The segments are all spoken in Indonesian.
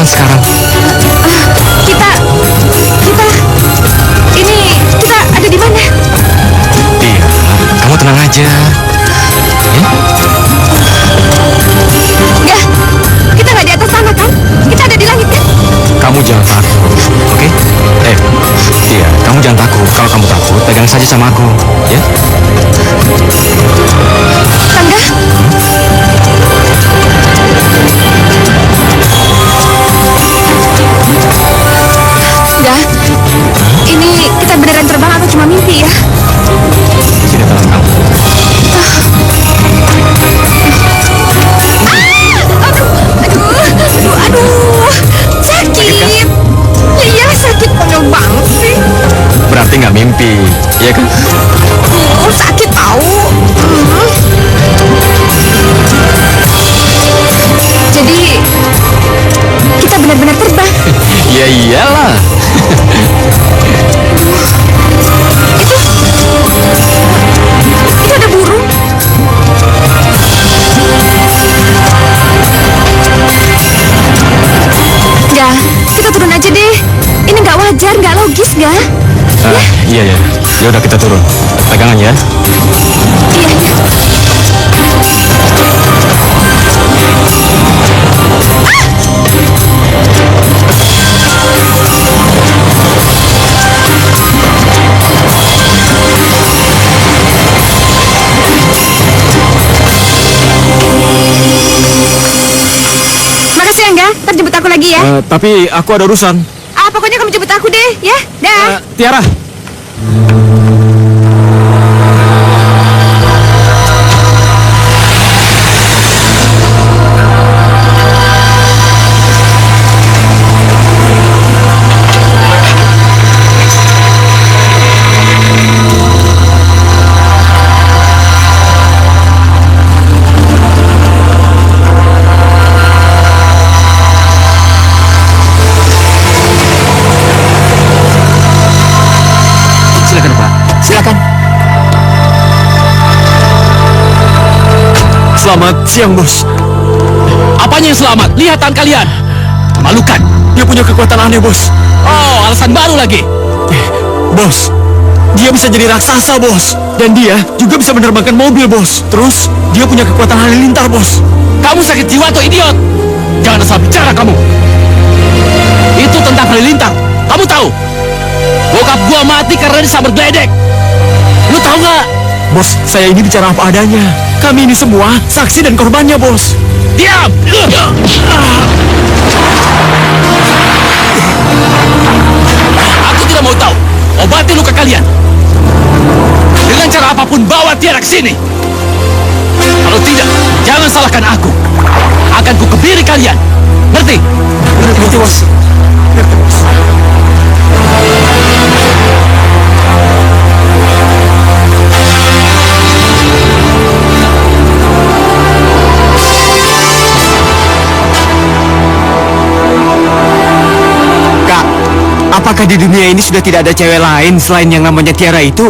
Sekarang kita ada di mana? Iya, kamu tenang aja. Enggak, kita nggak di atas sana kan? Kita ada di langit kan? Kamu jangan takut, oke? Iya, kamu jangan takut. Kalau kamu takut, pegang saja sama aku, ya? Tangga? Ini kita beneran terbang atau cuma mimpi ya? Sini tangan kamu. Aduh, sakit. Iya sakit, konyol banget sih. Berarti nggak mimpi, iya kan? Sakit tahu. Jadi kita benar-benar terbang. Ya iyalah. Itu ada burung. Gak, kita turun aja deh. Ini nggak wajar, nggak logis, gak? Iya ya. Ya udah kita turun. Pegangan ya. Iya. Makasih Angga, ntar jemput aku lagi ya. Tapi aku ada urusan. Pokoknya kamu jemput aku deh, ya. Dah. Tiara. Selamat siang, bos. Apanya yang selamat? Lihat tangan kalian. Memalukan. Dia punya kekuatan aneh, bos. Oh, alasan baru lagi. Bos, dia bisa jadi raksasa, bos. Dan dia juga bisa menerbangkan mobil, bos. Terus, dia punya kekuatan halilintar, bos. Kamu sakit jiwa atau idiot? Jangan asal bicara kamu. Itu tentang halilintar. Kamu tahu? Bokap gua mati karena disambar geledek. Lu tahu nggak? Bos, saya ini bicara apa adanya. Kami ini semua saksi dan korbannya, bos. Diam! Aku apapun bawa Tiara ke sini. Kalau tidak, jangan salahkan aku. Akan ku kebiri kalian. Ngerti? Ngerti, bos. Ngerti, bos. Kak, apakah di dunia ini sudah tidak ada cewek lain selain yang namanya Tiara itu?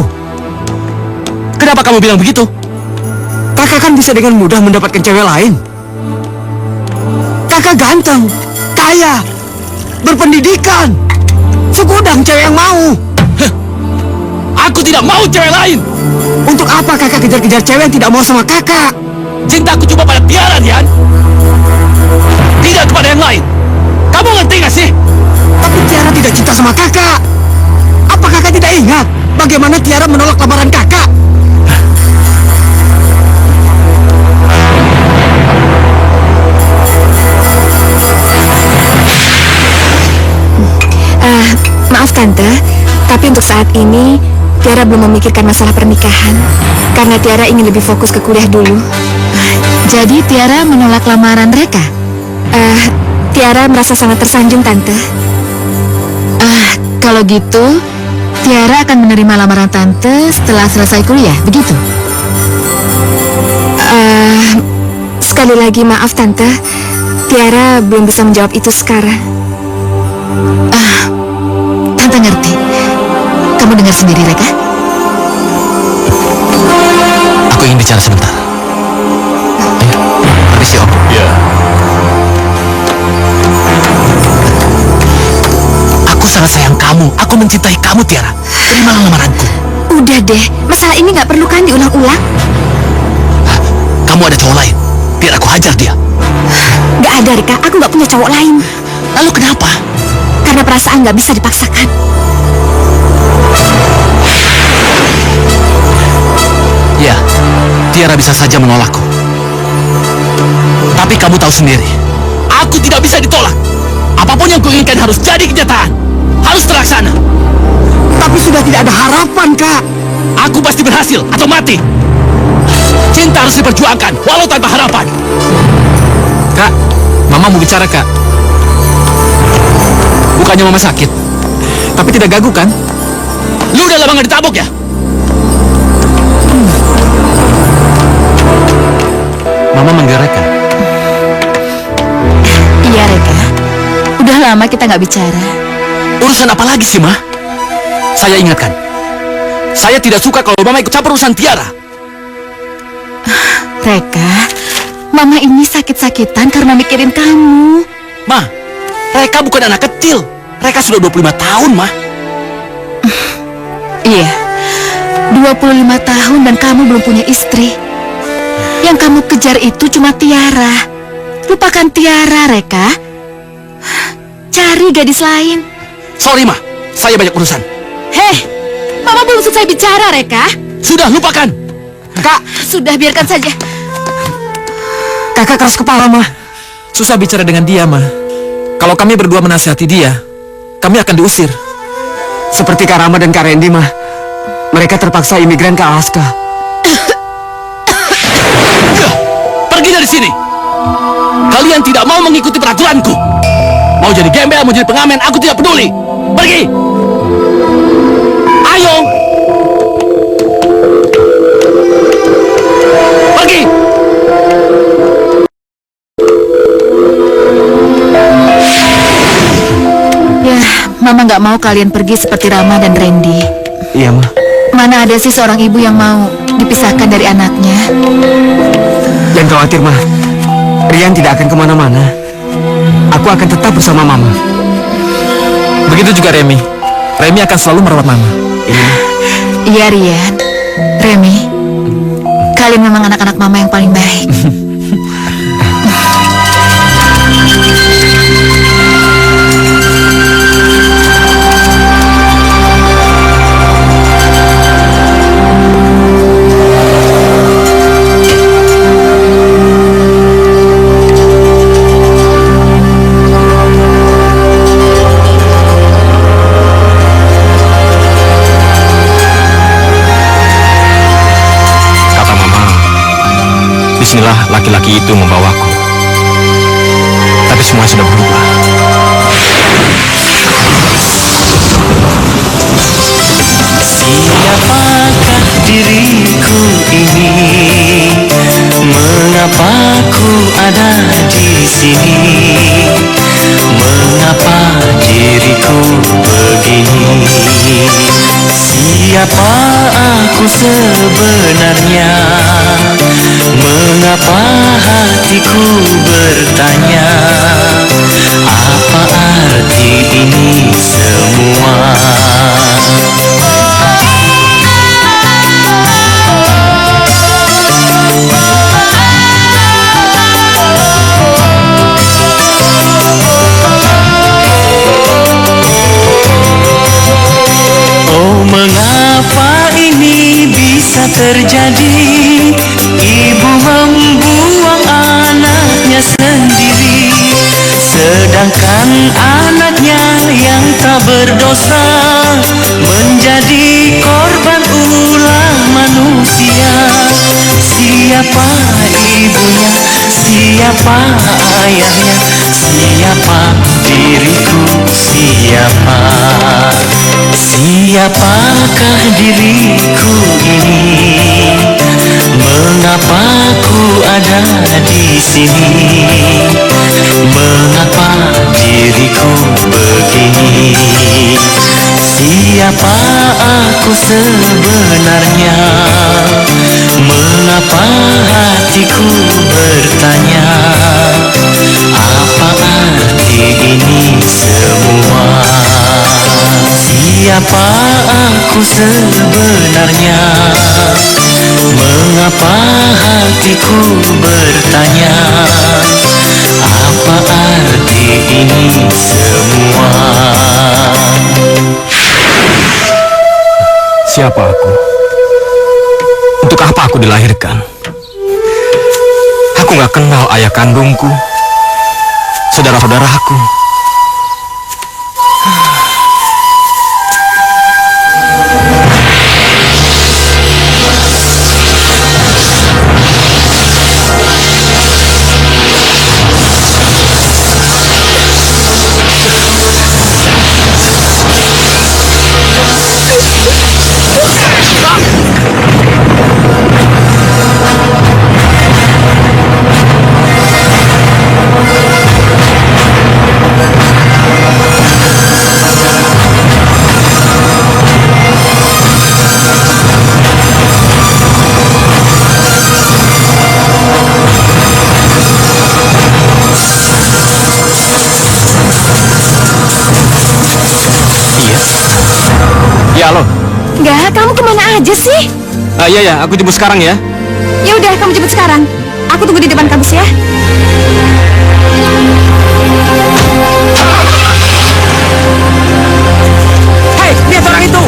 Kenapa kamu bilang begitu? Kakak kan bisa dengan mudah mendapatkan cewek lain. Kakak ganteng, kaya, berpendidikan. Segudang cewek yang mau. Aku tidak mau cewek lain. Untuk apa kakak kejar-kejar cewek yang tidak mau sama kakak? Cintaku cuma pada Tiara, Dian. Tidak kepada yang lain. Kamu ngerti gak sih? Tapi Tiara tidak cinta sama kakak. Apa kakak tidak ingat bagaimana Tiara menolak lamaran kakak? Maaf Tante, tapi untuk saat ini Tiara belum memikirkan masalah pernikahan karena Tiara ingin lebih fokus ke kuliah dulu. Jadi Tiara menolak lamaran mereka? Tiara merasa sangat tersanjung Tante. Kalau gitu, Tiara akan menerima lamaran Tante setelah selesai kuliah, begitu? Sekali lagi maaf Tante, Tiara belum bisa menjawab itu sekarang. Tante ngerti. Kamu dengar sendiri, Reka? Aku ingin bicara sebentar. Ayo, permisi Om. Ya. Aku sangat sayang kamu. Aku mencintai kamu, Tiara. Terimalah lamaranku. Udah deh, masalah ini nggak perlu kan diulang-ulang? Kamu ada cowok lain. Biar aku hajar dia. Nggak ada, Reka. Aku nggak punya cowok lain. Lalu kenapa? Karena perasaan nggak bisa dipaksakan. Ya, Tiara bisa saja menolakku. Tapi kamu tahu sendiri, aku tidak bisa ditolak. Apapun yang kuinginkan harus jadi kenyataan. Harus terlaksana. Tapi sudah tidak ada harapan, Kak. Aku pasti berhasil atau mati. Cinta harus diperjuangkan, walau tanpa harapan. Kak, Mama mau bicara, Kak. Bukannya Mama sakit, tapi tidak gagu kan? Lu udah lama gak ditabok ya? Mama manggil Reka. Iya, Reka. Udah lama kita nggak bicara. Urusan apa lagi sih, Ma? Saya ingatkan, saya tidak suka kalau Mama ikut campur urusan Tiara. Reka, Mama ini sakit-sakitan karena mikirin kamu. Ma, Reka bukan anak kecil. Reka sudah 25 tahun, Ma. Iya, 25 tahun dan kamu belum punya istri. Yang kamu kejar itu cuma Tiara. Lupakan Tiara, Reka. Cari gadis lain. Sorry, Ma. Saya banyak urusan. Hei, Mama belum selesai bicara, Reka. Sudah, lupakan. Kak, Sudah, biarkan saja. kakak keras kepala, Ma. Susah bicara dengan dia, Ma. Kalau kami berdua menasihati dia, kami akan diusir. Seperti Kak Rama dan Kak Randy, Ma. Mereka terpaksa imigran ke Alaska. Pergi dari sini. Kalian tidak mau mengikuti peraturanku. Mau jadi gembel, mau jadi pengamen, aku tidak peduli. Pergi. Ayo. Pergi. Ya, Mama nggak mau kalian pergi seperti Rama dan Randy. Iya, Ma. Mana ada sih seorang ibu yang mau dipisahkan dari anaknya? Jangan khawatir, Ma. Rian tidak akan kemana-mana. Aku akan tetap bersama Mama. Begitu juga Remy. Remy akan selalu merawat Mama. Iya. Iya, Rian. Remy, kalian memang anak-anak Mama yang paling baik. Kesinilah laki-laki itu membawaku. Tapi semua sudah berubah. Siapakah diriku ini? Mengapa ku ada di sini? Mengapa diriku begini? Siapa aku sebenarnya? Mengapa hatiku bertanya? Apa arti ini semua? Oh, mengapa ini bisa terjadi? Ibu membuang anaknya sendiri, sedangkan anaknya yang tak berdosa menjadi korban ulah manusia. Siapa ibunya? Siapa ayahnya? Siapa diriku? Siapa? Siapakah diriku ini? Mengapa ku ada di sini? Mengapa diriku begini? Siapa aku sebenarnya? Mengapa hatiku bertanya? Apa arti ini semua? Siapa aku sebenarnya? Mengapa hatiku bertanya? Apa arti ini semua? Siapa aku? Untuk apa aku dilahirkan? Aku gak kenal ayah kandungku, saudara-saudaraku. Ya, halo. Enggak, kamu kemana aja sih? Iya, aku jemput sekarang ya. Ya udah, kamu jemput sekarang. Aku tunggu di depan kampus ya. Hei, lihat orang itu.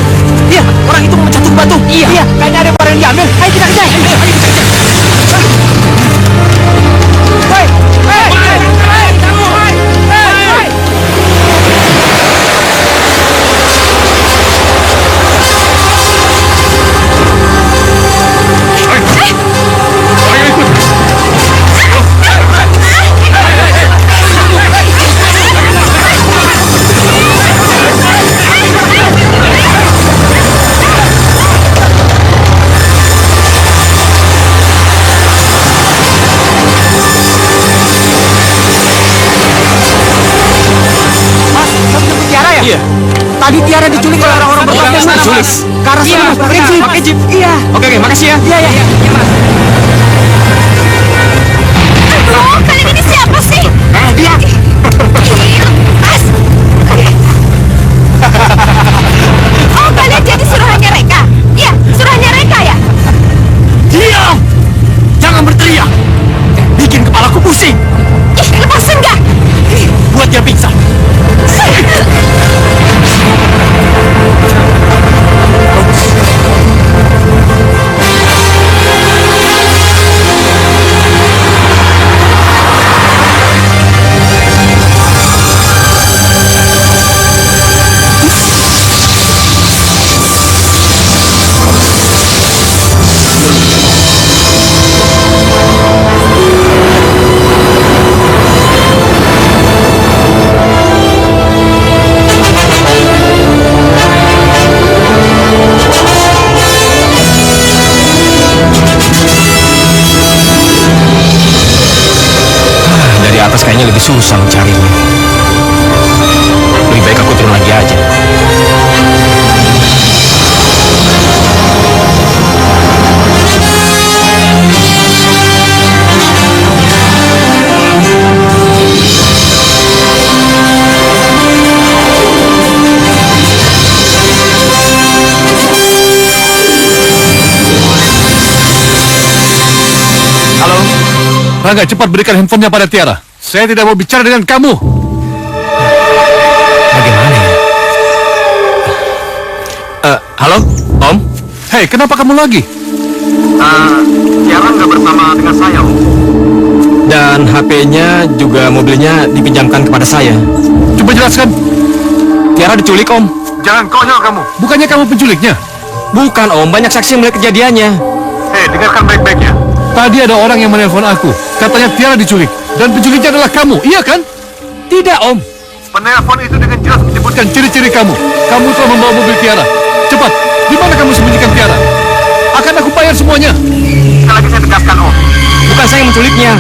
Iya, orang itu memecah tubuh batu. Iya, kayaknya ada barang yang diambil. Ayo kita kejar. Hei, kamu. Iya. Tadi Tiara diculik oleh orang-orang berpakaian Diculik? Mas. Ke arah sana, Mas. Pakai jeep. Iya. Oke, makasih ya. Iya, Mas. Aduh, kalian ini siapa sih? Dia. Lepas. Oh, kalian jadi suruhannya Reka? Iya, suruhannya Reka ya? Diam! Jangan berteriak. Bikin kepalaku pusing. Ih, lepasin nggak? Buat dia pingsan. Rangga, cepat berikan handphonenya pada Tiara. Saya tidak mau bicara dengan kamu. Bagaimana ya? Halo, Om? Hei, kenapa kamu lagi? Tiara nggak bersama dengan saya, Om. Dan HP-nya juga mobilnya dipinjamkan kepada saya. Coba jelaskan. Tiara diculik, Om. Jangan konyol kamu. Bukannya kamu penculiknya? Bukan, Om. Banyak saksi yang melihat kejadiannya. Hei, dengarkan baik-baik ya. Tadi ada orang yang menelpon aku. Katanya Tiara diculik. Dan penculiknya adalah kamu, iya kan? Tidak, Om. Penelpon itu dengan jelas menyebutkan ciri-ciri kamu. Kamu telah membawa mobil Tiara. Cepat, di mana kamu sembunyikan Tiara? Akan aku bayar semuanya. Sekali lagi saya tegaskan, Om. Bukan saya yang menculiknya.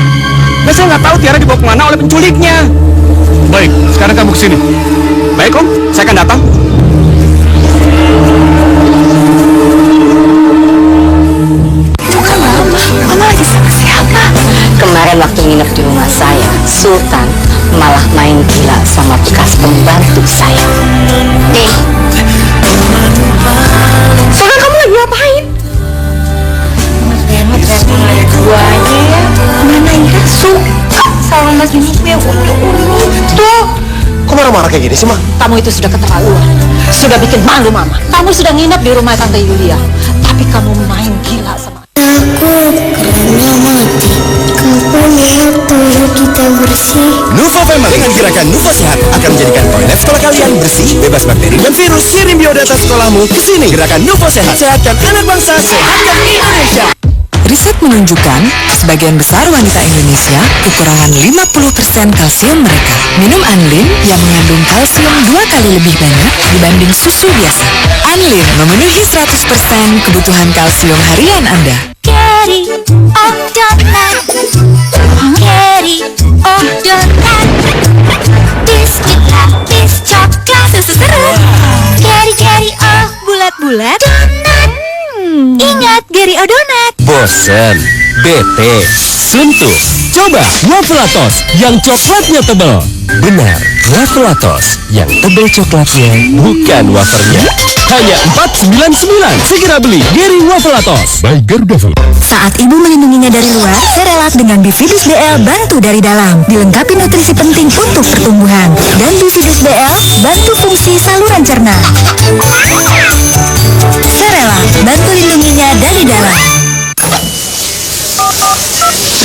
Dan saya nggak tahu Tiara dibawa kemana oleh penculiknya. Baik, sekarang kamu kesini. Baik, Om. Saya akan datang. Mama lagi sama siapa? Kemarin waktu nginep di rumah saya, Sultan malah main gila sama bekas pembantu saya. Sultan, kamu lagi ngapain? Mas Beno teriak guanya ya. Mana ya? Suka sama Mas Beno punya tuh. Kok marah-marah kayak gini sih, Ma? Kamu itu sudah keterlaluan. Sudah bikin malu Mama. Kamu sudah nginep di rumah Tante Yulia. Tapi kamu main gila sama Nuvo Family dengan gerakan Nuvo Sehat akan menjadikan toilet sekolah kalian bersih, bebas bakteri dan virus. Kirim biodata sekolahmu ke sini. Gerakan Nuvo Sehat, sehatkan anak bangsa, sehatkan Indonesia. Riset menunjukkan, sebagian besar wanita Indonesia kekurangan 50% kalsium mereka. Minum Anlin yang mengandung kalsium 2 kali lebih banyak dibanding susu biasa. Anlin memenuhi 100% kebutuhan kalsium harian Anda. Carry on donat. Carry on donat. Biskuit lapis coklat susu seru. Carry oh bulat-bulat donat. Ingat Gary O donat. Bosen, bete, suntuk. Coba Wafelatos yang coklatnya tebal. Benar, Wafelatos yang tebal coklatnya, bukan wafernya. Hanya 499. Segera beli Gary Wafelatos by Garuda Vel. Saat ibu melindunginya dari luar, Cerelac dengan Bifidus BL bantu dari dalam. Dilengkapi nutrisi penting untuk pertumbuhan. Dan Bifidus BL bantu fungsi saluran cerna. Cerelac bantu lindunginya dari dalam.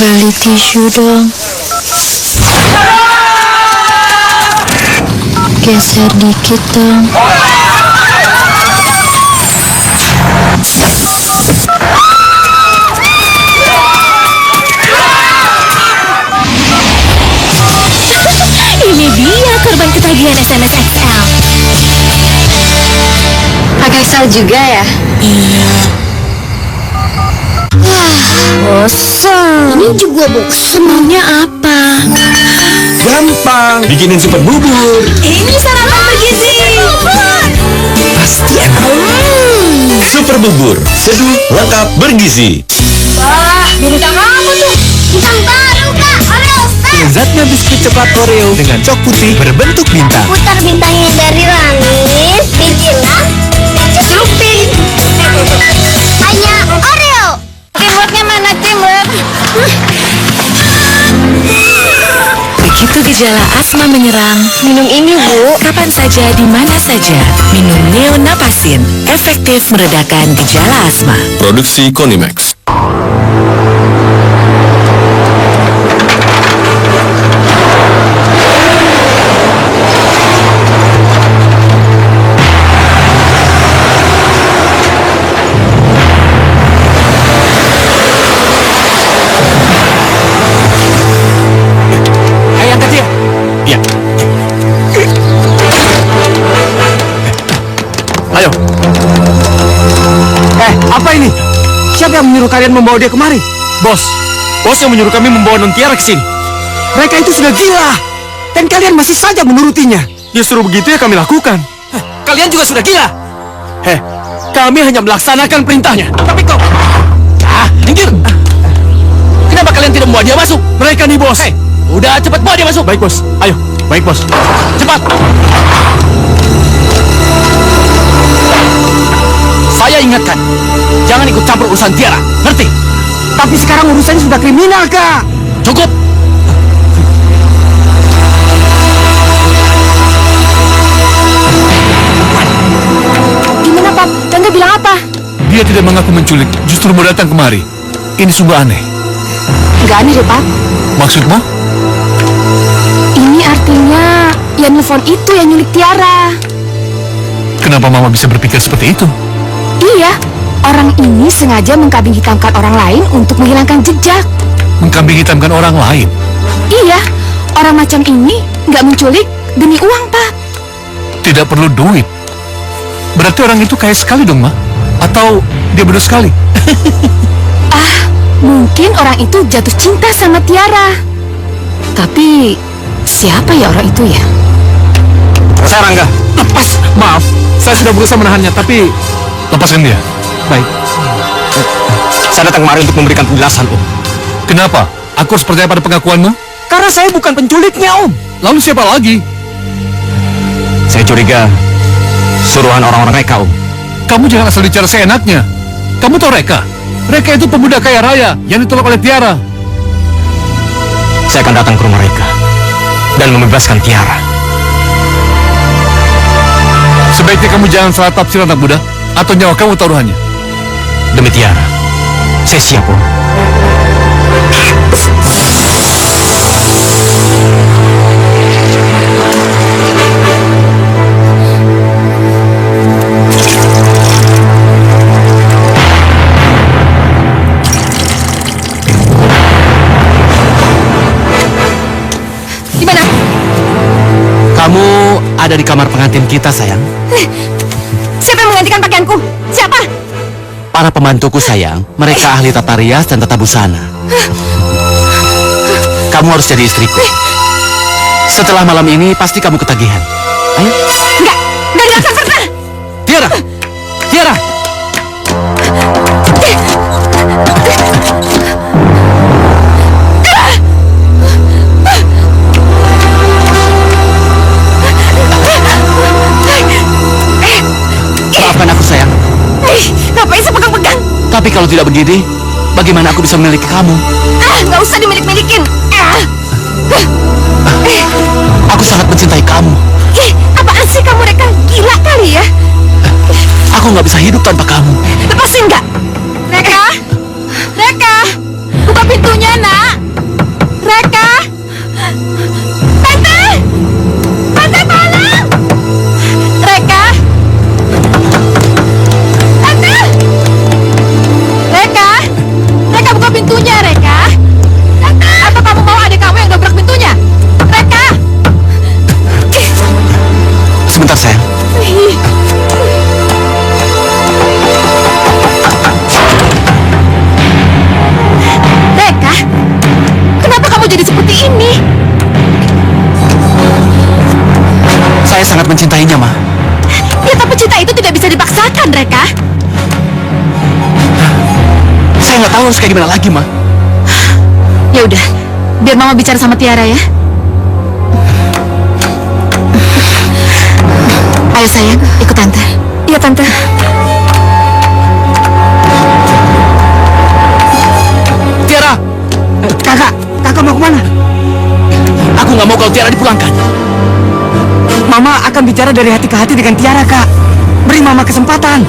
Beli tisu dong. Geser dikit dong. Ini dia korban ketagihan SMS XL. pakai sel juga ya? Iya. Bosan. Ini juga bosan. Maunya apa? Gampang, bikinin super bubur. Ini sarapan bergizi. Pasti enak. Super bubur, seduh, lengkap, bergizi. Wah, bintang apa tuh? Bintang baru kak. Oreo. Lezatnya biskuit coklat Oreo dengan cok putih berbentuk bintang. Putar bintangnya dari langit. Bikinlah celupin. Hanya Oreo. Teamworknya mana teamwork? Begitu gejala asma menyerang, Minum ini bu. kapan saja, di mana saja, minum Neonapasin. Efektif meredakan gejala asma. Produksi Konimax. Ayo angkat dia. Iya. Ayo. Apa ini? Siapa yang menyuruh kalian membawa dia kemari? Bos yang menyuruh kami membawa Non Tiara ke sini. Mereka itu sudah gila. Dan kalian masih saja menurutinya. Dia suruh begitu ya kami lakukan. Kalian juga sudah gila. Kami hanya melaksanakan perintahnya. Tapi kok... minggir. Kenapa kalian tidak membawa dia masuk? Mereka nih, bos. Udah, cepat bawa dia masuk. Baik, bos. Ayo. Baik, bos. Cepat. Saya ingatkan, jangan ikut campur urusan Tiara. Ngerti? Tapi sekarang urusannya sudah kriminal, Kak. Cukup! Gimana, Pap? Rangga bilang apa? Dia tidak mengaku menculik, justru mau datang kemari. Ini sungguh aneh. Nggak aneh deh, Pap. Maksudmu? Ini artinya yang nelfon itu yang nyulik Tiara. Kenapa Mama bisa berpikir seperti itu? Iya, orang ini sengaja mengkambing hitamkan orang lain untuk menghilangkan jejak. Mengkambing hitamkan orang lain? Iya, orang macam ini nggak menculik demi uang, Pak. Tidak perlu duit. Berarti orang itu kaya sekali dong, Ma? Atau dia bodoh sekali? Mungkin orang itu jatuh cinta sama Tiara. Tapi siapa ya orang itu ya? Saya Rangga. Lepas! Maaf, saya sudah berusaha menahannya, tapi... Lepaskan dia. Baik. Saya datang kemari untuk memberikan penjelasan, Om. Kenapa? Aku harus percaya pada pengakuanmu? Karena saya bukan penculiknya, Om. Lalu siapa lagi? Saya curiga suruhan orang-orang Reka, Om. Kamu jangan asal bicara seenaknya. Kamu tahu Reka? Reka itu pemuda kaya raya yang ditolak oleh Tiara. Saya akan datang ke rumah Reka dan membebaskan Tiara. Sebaiknya kamu jangan salah tafsir anak muda, atau nyawa kamu taruhannya. Demi Tiara, saya siap, Om. Gimana? Kamu ada di kamar pengantin kita, sayang. Siapa yang menggantikan pakaianku? Siapa? Para pembantuku, sayang. Mereka ahli tata rias dan tata busana. Kamu harus jadi istriku. Setelah malam ini, pasti kamu ketagihan. Ayo. Enggak akan pernah. Tiara! Tiara! Maafkan aku, sayang. Ngapain saya pegang-pegang? Tapi kalau tidak begini, bagaimana aku bisa memiliki kamu? Nggak usah dimilik-milikin. Aku sangat mencintai kamu. Apaan sih kamu, Reka? Gila kali ya? Aku nggak bisa hidup tanpa kamu. Lepasin nggak? Reka? Reka? Buka pintunya, nak. Reka? Tante! Tante, tolong! Reka? Tante! Reka? Reka, buka pintunya, Reka. Tante! Apa kamu mau adik kamu yang dobrak pintunya? Reka! Sebentar, sayang. Reka? Kenapa kamu jadi seperti ini? Saya sangat mencintainya, Ma. Ya, tapi cinta itu tidak bisa dipaksakan, Reka. Saya nggak tahu harus kayak gimana lagi, Ma. Ya udah, biar Mama bicara sama Tiara ya. Ayo sayang, ikut Tante. Iya, Tante. Tiara! Kakak mau kemana? Aku nggak mau kalau Tiara dipulangkan. Mama akan bicara dari hati ke hati dengan Tiara, Kak. Beri Mama kesempatan.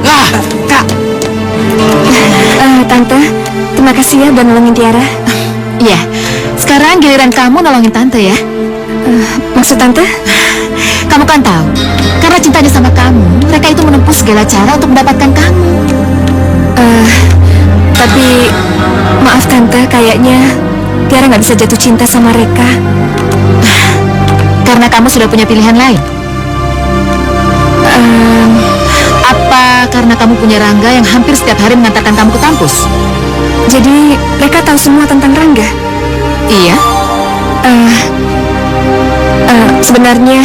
Lah, Kak. Tante, terima kasih ya udah nolongin Tiara. Iya, sekarang giliran kamu nolongin Tante ya. Maksud Tante? Kamu kan tahu, karena cintanya sama kamu, mereka itu menempuh segala cara untuk mendapatkan kamu. Tapi maaf Tante, kayaknya Tiara nggak bisa jatuh cinta sama Reka. Karena kamu sudah punya pilihan lain. Apa karena kamu punya Rangga yang hampir setiap hari mengantarkan kamu ke kampus? Jadi mereka tahu semua tentang Rangga? Iya. Sebenarnya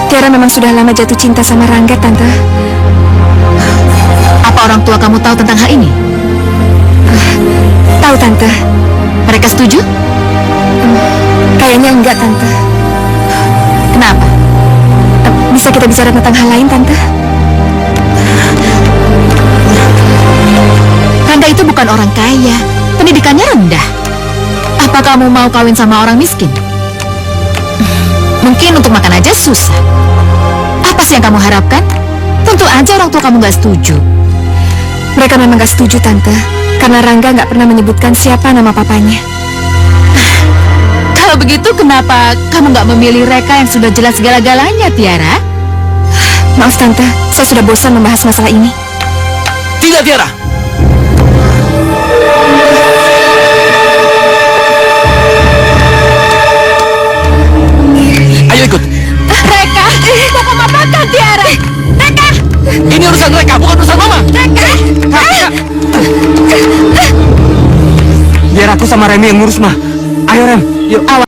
Tiara memang sudah lama jatuh cinta sama Rangga, Tante. Apa orang tua kamu tahu tentang hal ini? Tahu, Tante. Mereka setuju? Kayaknya enggak, Tante. Kenapa? Bisa kita bicara tentang hal lain, Tante? Rangga itu bukan orang kaya. Pendidikannya rendah. Apa kamu mau kawin sama orang miskin? Mungkin untuk makan aja susah. Apa sih yang kamu harapkan? Tentu aja orang tua kamu gak setuju. Mereka memang gak setuju, Tante. Karena Rangga gak pernah menyebutkan siapa nama papanya. Kalau begitu, kenapa kamu gak memilih Reka yang sudah jelas segala-galanya, Tiara? Maaf, Tante. Saya sudah bosan membahas masalah ini. Tidak, Tiara. Ayo ikut. Reka, mau kamu apakan, Tiara? Reka! Ini urusan mereka, bukan urusan Mama. Reka! Biar aku sama Remi yang ngurus, Ma. Ayo, Rem. Yuk. Awas.